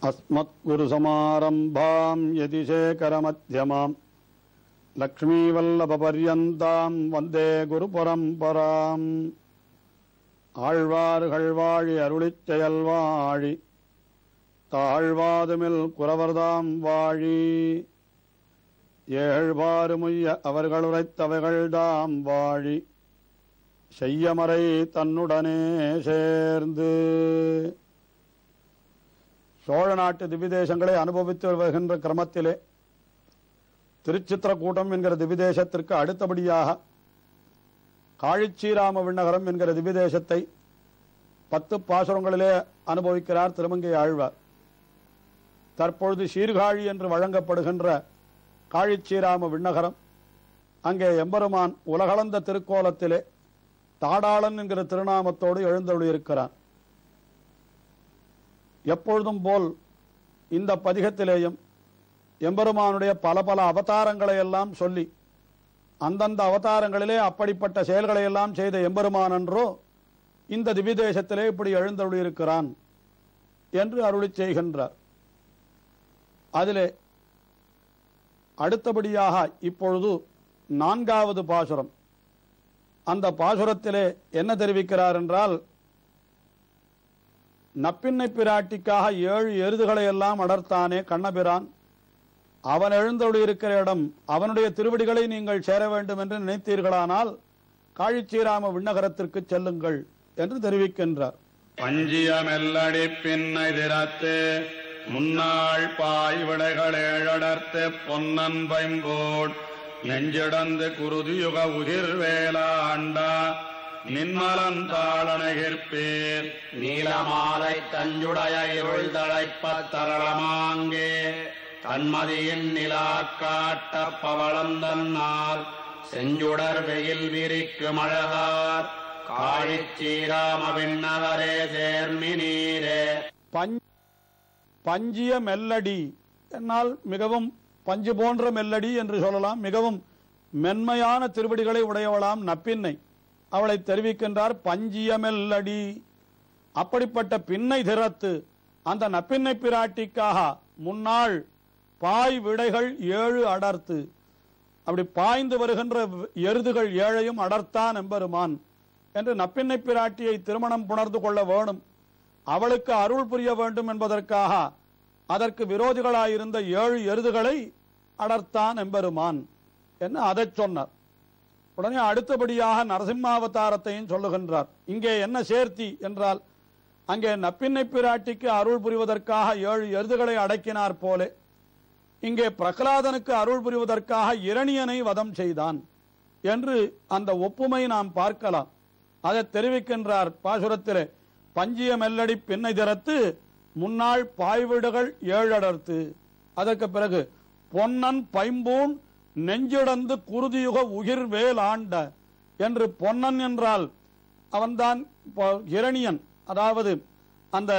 अस्मत्गुरुसमारम्भां यतिशेखरमध्यमां लक्ष्मीवल्लभपर्यन्तां वन्दे गुरुपरम्पराम् ஆழ்வார்கள் வாழி அருளிச் செயல் வாழி தாழ்வாதுமில் குறவர்தாம் வாழி ஏழ்வாறுமுய்ய அவர்கள் உரைத்தவைகள்தாம் வாழி செய்யமறை தன்னுடனே சேர்ந்து. சோழ நாட்டு திவ்யதேசங்களை அனுபவித்து வருகின்ற கிரமத்திலே திருச்சித்திரக்கூட்டம் என்கிற திவ்யதேசத்திற்கு அடுத்தபடியாக காழிச்சீராம விண்ணகரம் என்கிற திவ்யதேசத்தை 10 பாசுரங்களிலே அனுபவிக்கிறார் திருமங்கை ஆழ்வார். தற்பொழுது சீர்காழி என்று வழங்கப்படுகின்ற காழிச்சீராம விண்ணகரம், அங்கே எம்பெருமான் உலகளந்த திருக்கோலத்திலே தாடாளன் என்கிற திருநாமத்தோடு எழுந்தருளியிருக்கிறான். எப்பொழுதும் போல் இந்த பதிகத்திலேயும் எம்பெருமானுடைய பல பல அவதாரங்களை எல்லாம் சொல்லி அந்தந்த அவதாரங்களிலே அப்படிப்பட்ட செயல்களை எல்லாம் செய்த எம்பெருமான் என்றோ இந்த திவ்யதேசத்திலே இப்படி எழுந்தருளியிருக்கிறான் என்று அருளி செய்கின்றார். அதிலே அடுத்தபடியாக இப்பொழுது 4வது பாசுரம். அந்த பாசுரத்திலே என்ன தெரிவிக்கிறார் என்றால், நப்பின்னை பிராட்டிக்காக 7 எருதுகளை எல்லாம் அடர்த்தானே கண்ணபிரான், அவன் எழுந்தருளியிருக்கிற இடம், அவனுடைய திருவடிகளை நீங்கள் சேர வேண்டும் என்று நினைத்தீர்களானால் காழிச்சீராம விண்ணகரத்திற்கு செல்லுங்கள் என்று தெரிவிக்கின்றார். பஞ்சியமெல்லடி பின்னை திறத்து முன்னாள் பாய் விடைகள் ஏழடர்த்து பொன்னன் பைம்போட் நெஞ்சிடந்து குருதியுக உதிர் வேளாண்டா நின்மலன் தாளனகிற்பேர் நீலமாலை தஞ்சுடைய இருள் தழைப்ப தரளமாங்கே தன்மதியின் நிலா காட்ட பவளந்தன்னால் செஞ்சுடர் வெயில் விரிக்கு மழகார் காழிச்சீராம விண்ணகரே சேர்மி நீரே. பஞ்சிய மெல்லடி என்னால் மிகவும் பஞ்சு போன்ற மெல்லடி என்று சொல்லலாம். மிகவும் மென்மையான திருவடிகளை உடையவளாம் நப்பின்னை, அவளை தெரிவிக்கின்றார். பஞ்சிய மெல்லடி, அப்படிப்பட்ட பின்னை திறத்து அந்த நப்பின்னை பிராட்டிக்காக முன்னாள் பாய் விடைகள் 7 அடர்த்து, அப்படி பாய்ந்து வருகின்ற எருதுகள் 7ஐயும் அடர்த்தான் எம்பெருமான் என்று நப்பின்னை பிராட்டியை திருமணம் புணர்ந்து கொள்ள வேணும், அவளுக்கு அருள் புரிய வேண்டும் என்பதற்காக அதற்கு விரோதிகளாயிருந்த 7 எருதுகளை அடர்த்தான் எம்பெருமான் என்று அதை சொன்னார். உடனே அடுத்தபடியாக நரசிம்மாவதாரத்தையும் சொல்லுகின்றார். இங்கே என்ன சேர்த்தி என்றால், அங்கே நப்பின்னை பிராட்டிக்கு அருள் புரிவதற்காக 7 எருதுகளை அடக்கினார் போலே இங்கே பிரகலாதனுக்கு அருள் புரிவதற்காக இரணியனை வதம் செய்தான் என்று அந்த ஒப்புமை நாம் பார்க்கலாம். அதை தெரிவிக்கின்றார் பாசுரத்திலே. பஞ்சிய மெல்லடி பின்னை திறத்து முன்னாள் பாய்விடுகள் 7 அடர்த்து, அதற்கு பிறகு பொன்னன் பைம்பூன் நெஞ்சிடந்து குருதியுக உகிர் வேல் ஆண்ட என்று. பொன்னன் என்றால் அவன்தான் இரணியன், அதாவது அந்த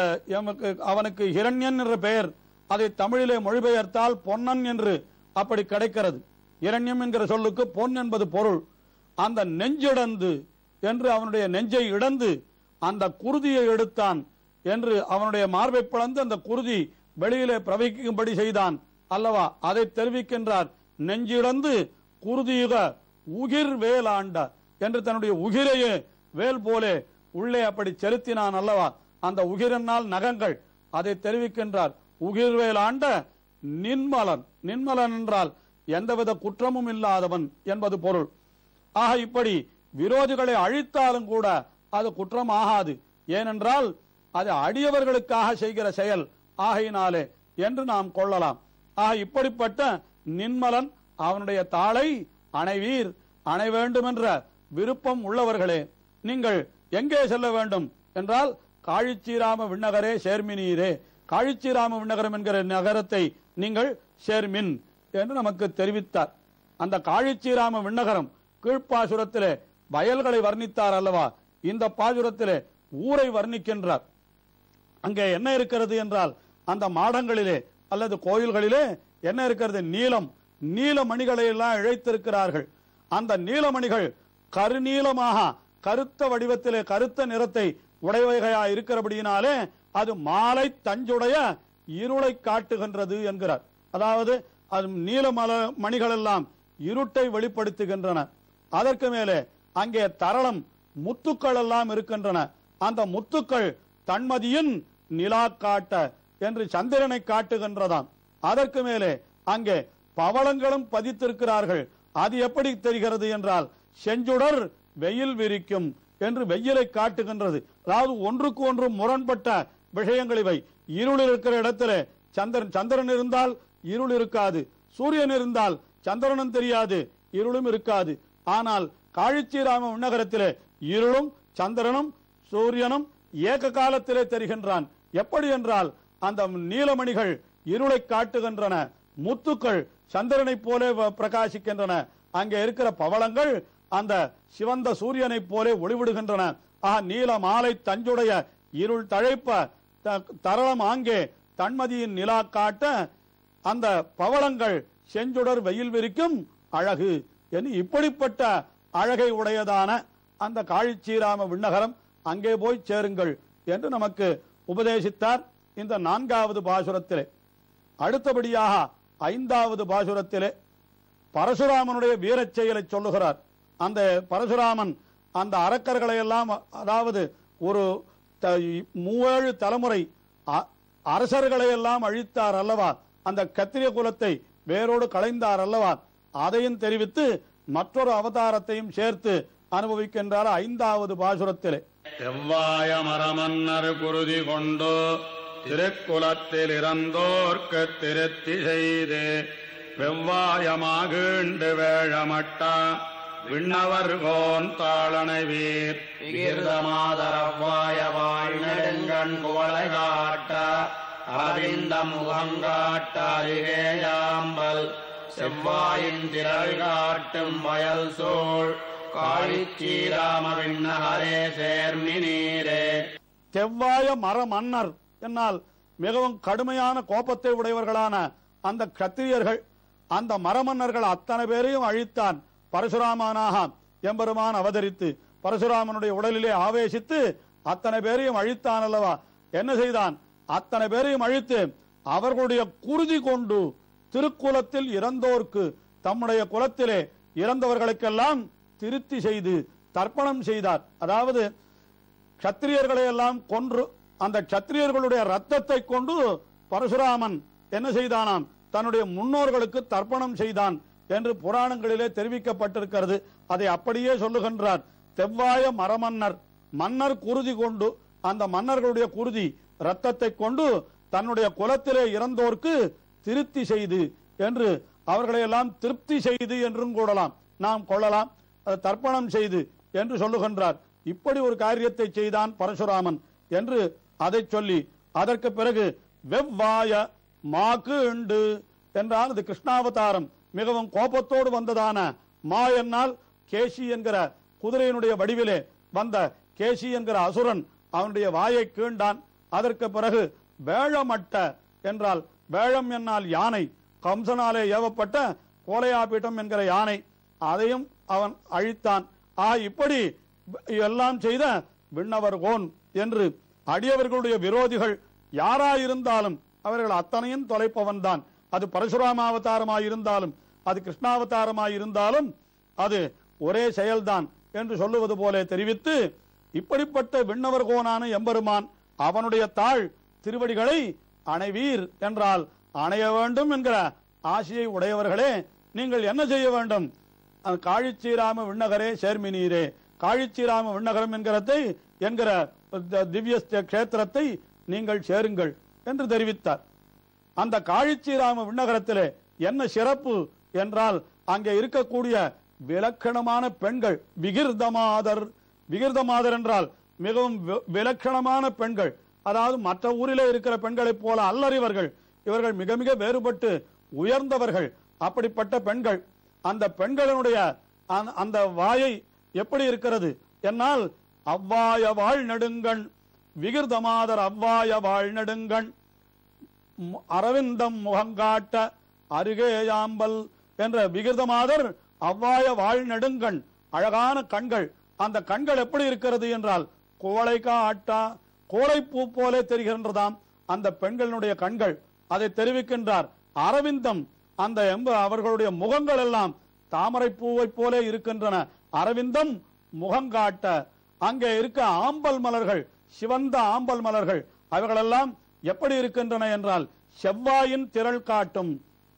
அவனுக்கு இரண்யன் என்ற பெயர், அதை தமிழிலே மொழிபெயர்த்தால் பொன்னன் என்று அப்படி கிடைக்கிறது. இரண்யம் என்கிற சொல்லுக்கு பொன் என்பது பொருள். அந்த நெஞ்சிடந்து என்று அவனுடைய நெஞ்சை இடந்து அந்த குருதியை எடுத்தான் என்று, அவனுடைய மார்பை பிளந்து அந்த குருதி வெளியிலே பிரவகிக்கும்படி செய்தான் அல்லவா, அதை தெரிவிக்கின்றார். நெஞ்சிடந்து குருதியுக உகிர் வேல் ஆண்ட என்று தன்னுடைய உகிரையே வேல் போலே உள்ளே அப்படி செலுத்தினான் அல்லவா, அந்த உகிரனால் நகங்கள், அதை தெரிவிக்கின்றார். உகிர்வேல் ஆண்ட நின்மலன், நின்மலன் என்றால் எந்தவித குற்றமும் இல்லாதவன் என்பது பொருள். ஆக இப்படி விரோதிகளை அழித்தாலும் கூட அது குற்றம் ஆகாது, ஏனென்றால் அது அடியவர்களுக்காக செய்கிற செயல் ஆகையினாலே என்று நாம் கொள்ளலாம். ஆக இப்படிப்பட்ட நின்மலன் அவனுடைய தாளை அணைவீர், அணை வேண்டும் என்ற விருப்பம் உள்ளவர்களே நீங்கள் எங்கே செல்ல வேண்டும் என்றால், காழிச்சீராம விண்ணகரே சேர்மினீரே, காழிச்சீராம விண்ணகரம் என்கிற நகரத்தை நீங்கள் சேர்மின் என்று நமக்கு தெரிவித்தார். அந்த காழிச்சீராம விண்ணகரம் கீழ்ப்பாசுரத்திலே வயல்களை வர்ணித்தார் அல்லவா, இந்த பாசுரத்திலே ஊரை வர்ணிக்கின்றார். அங்கே என்ன இருக்கிறது என்றால், அந்த மாடங்களிலே அல்லது கோயில்களிலே என்ன இருக்கிறது, நீலம், நீலமணிகளை எல்லாம் இழைத்திருக்கிறார்கள். அந்த நீலமணிகள் கருநீலமாக கருத்த வடிவத்திலே கருத்த நிறத்தை உடையவைகையா இருக்கிறபடியினாலே அது மாலை தஞ்சுடைய இருளை காட்டுகின்றது என்கிறார். அதாவது அது நீலமல மணிகள் எல்லாம் இருட்டை வெளிப்படுத்துகின்றன. அதற்கு மேலே அங்கே தரளம் முத்துக்கள் எல்லாம் இருக்கின்றன. அந்த முத்துக்கள் தன்மதியின் நிலா காட்ட என்று சந்திரனை காட்டுகின்றதாம். அதற்கு மேலே அங்கே பவளங்களும் பதித்திருக்கிறார்கள். அது எப்படி தெரிகிறது என்றால் செஞ்சுடர் வெயில் விரிக்கும் என்று வெயிலை காட்டுகின்றது. அதாவது ஒன்றுக்கு ஒன்று முரண்பட்ட விஷயங்கள் இவை. இருள் இருக்கிற இடத்திலே சந்திரன் இருந்தால் இருள் இருக்காது, சூரியன் இருந்தால் சந்திரனும் தெரியாது, இருளும் இருக்காது. ஆனால் காழிச்சீராம விண்ணகரத்திலே இருளும் சந்திரனும் சூரியனும் ஏக காலத்திலே தெரிகின்றான். எப்படி என்றால் அந்த நீலமணிகள் இருளை காட்டுகின்றன, முத்துக்கள் சந்திரனை போலே பிரகாசிக்கின்றன, அங்கே இருக்கிற பவளங்கள் அந்த சிவந்த சூரியனை போலே ஒளிவிடுகின்றன. நீல மாலை தஞ்சுடைய இருள் தழைப்ப தரளம் ஆங்கே தன்மதியின் நிலா காட்ட அந்த பவளங்கள் செஞ்சுடர் வெயில் விரிக்கும் அழகு என்று இப்படிப்பட்ட அழகை உடையதான அந்த காழிச்சீராம விண்ணகரம் அங்கே போய் சேருங்கள் என்று நமக்கு உபதேசித்தார் இந்த 4வது பாசுரத்திலே. அடுத்தபடியாக 5வது பாசுரத்திலே பரசுராமனுடைய வீரச் செயலை சொல்லுகிறார். அந்த பரசுராமன் அந்த அரக்கர்களை எல்லாம், அதாவது ஒரு 7 தலைமுறை அரசர்களை எல்லாம் அழித்தார் அல்லவா, அந்த கத்திரிய குலத்தை வேரோடு களைந்தார் அல்லவா, அதையும் தெரிவித்து மற்றொரு அவதாரத்தையும் சேர்த்து அனுபவிக்கின்றார் 5வது பாசுரத்திலே. செவ்வாய மரமன்னர் குருதி கொண்டு திருக்குலத்தில் இறந்தோர்க்கு திருத்தி செய்து வெவ்வாயமாகீண்டு வேழமட்டா விண்ணவர்கோன் தாளனை வீர் விகிர்தமாதரவ்வாய வாழ்நெடுங்கண் குவளை காட்ட அரவிந்த முகங்காட்ட அருகேயாம்பல் செவ்வாயின் திரள் காட்டும் வயல் சூழ் காழிச்சீராம விண்ணகரே சேர்மி நீரே. செவ்வாய மர மன்னர் என்னால் மிகவும் கடுமையான கோபத்தை உடையவர்களான அந்த கத்திரியர்கள், அந்த மரமன்னர்கள் அத்தனை பேரையும் அழித்தான். பரசுராமனாக எம்பெருமான் அவதரித்து பரசுராமனுடைய உடலிலே ஆவேசித்து அத்தனை பேரையும் அழித்தான் அல்லவா. என்ன செய்தான்? அத்தனை பேரையும் அழித்து அவர்களுடைய குருதி கொண்டு திருக்குலத்தில் இறந்தோர்க்கு, தம்முடைய குலத்திலே இறந்தவர்களுக்கெல்லாம் திருத்தி செய்து தர்ப்பணம் செய்தார். அதாவது கத்திரியர்களை எல்லாம் கொன்று அந்த கத்திரியர்களுடைய ரத்தத்தை கொண்டு பரசுராமன் என்ன செய்தானாம், தன்னுடைய முன்னோர்களுக்கு தர்ப்பணம் செய்தான் என்று புராணங்களிலே தெரிவிக்கப்பட்டிருக்கிறது. அதை அப்படியே சொல்லுகின்றார். செவ்வாய மரமன்னர், மன்னர் குருதி கொண்டு, அந்த மன்னர்களுடைய குருதி ரத்தத்தை கொண்டு தன்னுடைய குலத்திலே இறந்தோர்க்கு திருத்தி செய்து என்று, அவர்களையெல்லாம் திருப்தி செய்து என்றும் கூடலாம், நாம் கொள்ளலாம், தர்ப்பணம் செய்து என்று சொல்லுகின்றார். இப்படி ஒரு காரியத்தை செய்தான் பரசுராமன் என்று அதை சொல்லி, அதற்கு பிறகு வெவ்வாய மாக்கு உண்டு என்றால் அது கிருஷ்ணாவதாரம். மிகவும் கோபத்தோடு வந்ததான மா என்னால் கேசி என்கிற குதிரையினுடைய வடிவிலே வந்த கேசி என்கிற அசுரன் அவனுடைய வாயை கீண்டான். அதற்கு பிறகு வேழமட்ட என்றால், வேழம் என்னால் யானை, கம்சனாலே ஏவப்பட்ட கோலையாபீட்டம் என்கிற யானை, அதையும் அவன் அழித்தான். இப்படி எல்லாம் செய்த விண்ணவர்கோன் என்று அடியவர்களுடைய விரோதிகள் யாராயிருந்தாலும் அவர்கள் அத்தனையும் தொலைப்பவன் தான். அது பரசுராமாவதாரமாயிருந்தாலும் அது கிருஷ்ணாவதாரமாயிருந்தாலும் அது ஒரே செயல்தான் என்று சொல்லுவது போல தெரிவித்து, இப்படிப்பட்ட விண்ணவர்கோனான எம்பெருமான் அவனுடைய தாழ் திருவடிகளை அணைவீர் என்றால் அணைய வேண்டும் என்கிற ஆசையை உடையவர்களே நீங்கள் என்ன செய்ய வேண்டும்? காழிச்சீராம விண்ணகரே சேர்மி நீரே, காழிச்சீராம விண்ணகரம் என்கிற திவ்ய கஷேத்திரத்தை நீங்கள் சேருங்கள் என்று தெரிவித்தார். அந்த காழிச்சீராம விண்ணகரத்திலே என்ன சிறப்பு என்றால், அங்கே இருக்கக்கூடிய விலக்கணமான பெண்கள், விகிர்தமாதர். விகிர்தமாதர் என்றால் மிகவும் விலக்கணமான பெண்கள், அதாவது மற்ற ஊரிலே இருக்கிற பெண்களைப் போல அல்லறிவர்கள், இவர்கள் மிக மிக வேறுபட்டு உயர்ந்தவர்கள். அப்படிப்பட்ட பெண்கள், அந்த பெண்களுடைய அந்த வாயை எப்படி இருக்கிறது என்னால் அவ்வாய வாழ் நெடுங்கண், விகிர்தமாதர் அவ்வாய வாழ் நெடுங்கண் அரவிந்தம் முகங்காட்ட அருகேயாம்பல் என்ற விகிர்தமாதர் அவ்வாய வாழ் நெடுங்கண், அழகான கண்கள். அந்த கண்கள் எப்படி இருக்கிறது என்றால் கோழை காட்டா, கோழைப்பூ போல தெரிகின்றதாம். அந்த பெண்களுடைய கண்கள். அதை தெரிவிக்கின்றார். அரவிந்தம், அந்த அவர்களுடைய முகங்கள் எல்லாம் தாமரை பூவை போல இருக்கின்றன. அரவிந்தம் முகங்காட்ட அங்கே இருக்க ஆம்பல் மலர்கள், சிவந்த ஆம்பல் மலர்கள், அவைகளெல்லாம் எப்படி இருக்கின்றன என்றால் செவ்வாயின் திரள் காட்டும்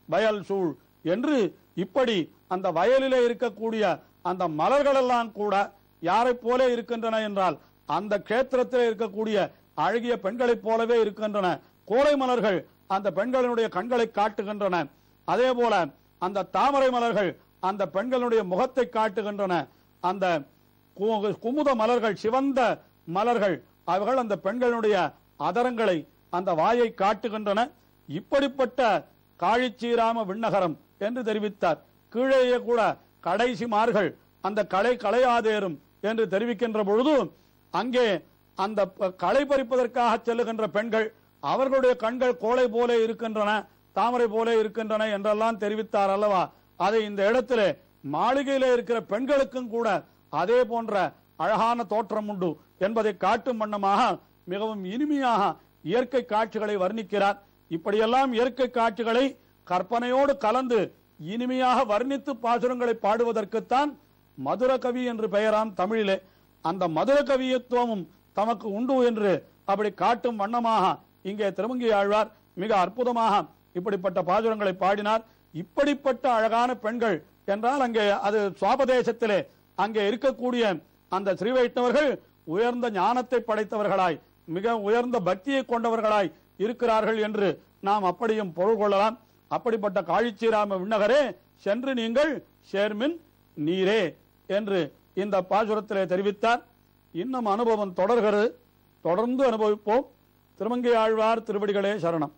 வயல் சூழ் என்று, இப்படி அந்த வயலிலே இருக்கக்கூடிய அந்த மலர்கள் எல்லாம் கூட யாரை போல இருக்கின்றன என்றால் அந்த கேத்திரத்தில் இருக்கக்கூடிய அழகிய பெண்களைப் போலவே இருக்கின்றன. கோலை மலர்கள் அந்த பெண்களுடைய கண்களை காட்டுகின்றன. அதே போல அந்த தாமரை மலர்கள் அந்த பெண்களுடைய முகத்தை காட்டுகின்றன. அந்த குமுத மலர்கள், சிவந்த மலர்கள், அவைகள் அந்த பெண்களுடைய அதரங்களை, அந்த வாயை காட்டுகின்றன. இப்படிப்பட்ட காழிச்சீராம விண்ணகரம் என்று தெரிவித்தார். கீழேயே கூட கடைசி மார்கள் அந்த களை களையாதேறும் என்று தெரிவிக்கின்ற பொழுது அங்கே அந்த களை பறிப்பதற்காக செல்லுகின்ற பெண்கள், அவர்களுடைய கண்கள் கோளை போல இருக்கின்றன, தாமரை போல இருக்கின்றன என்றெல்லாம் தெரிவித்தார் அல்லவா. அதை இந்த இடத்திலே மாளிகையிலே இருக்கிற பெண்களுக்கும் கூட அதே போன்ற அழகான தோற்றம் உண்டு என்பதை காட்டும் வண்ணமாக மிகவும் இனிமையாக இயற்கை காட்சிகளை வர்ணிக்கிறார். இப்படியெல்லாம் இயற்கை காட்சிகளை கற்பனையோடு கலந்து இனிமையாக வர்ணித்து பாசுரங்களை பாடுவதற்குத்தான் மதுர கவி என்று பெயராம் தமிழிலே. அந்த மதுர கவியத்துவமும் தமக்கு உண்டு என்று அப்படி காட்டும் வண்ணமாக இங்கே திருமங்கை ஆழ்வார் மிக அற்புதமாக இப்படிப்பட்ட பாசுரங்களை பாடினார். இப்படிப்பட்ட அழகான பெண்கள் என்றால் அங்கே அது சுவாபதேசத்திலே அங்கே இருக்கக்கூடிய அந்த ஸ்ரீ வைஷ்ணவர்கள் உயர்ந்த ஞானத்தை படைத்தவர்களாய், மிக உயர்ந்த பக்தியை கொண்டவர்களாய் இருக்கிறார்கள் என்று நாம் அப்படியும் பொருள் கொள்ளலாம். அப்படிப்பட்ட காழிச்சீராம விண்ணகரே சென்று நீங்கள் சேர்மின் நீரே என்று இந்த பாசுரத்திலே தெரிவித்தார். இன்னும் அனுபவம் தொடர்கிறது. தொடர்ந்து அனுபவிப்போம். திருமங்கை ஆழ்வார் திருவடிகளே சரணம்.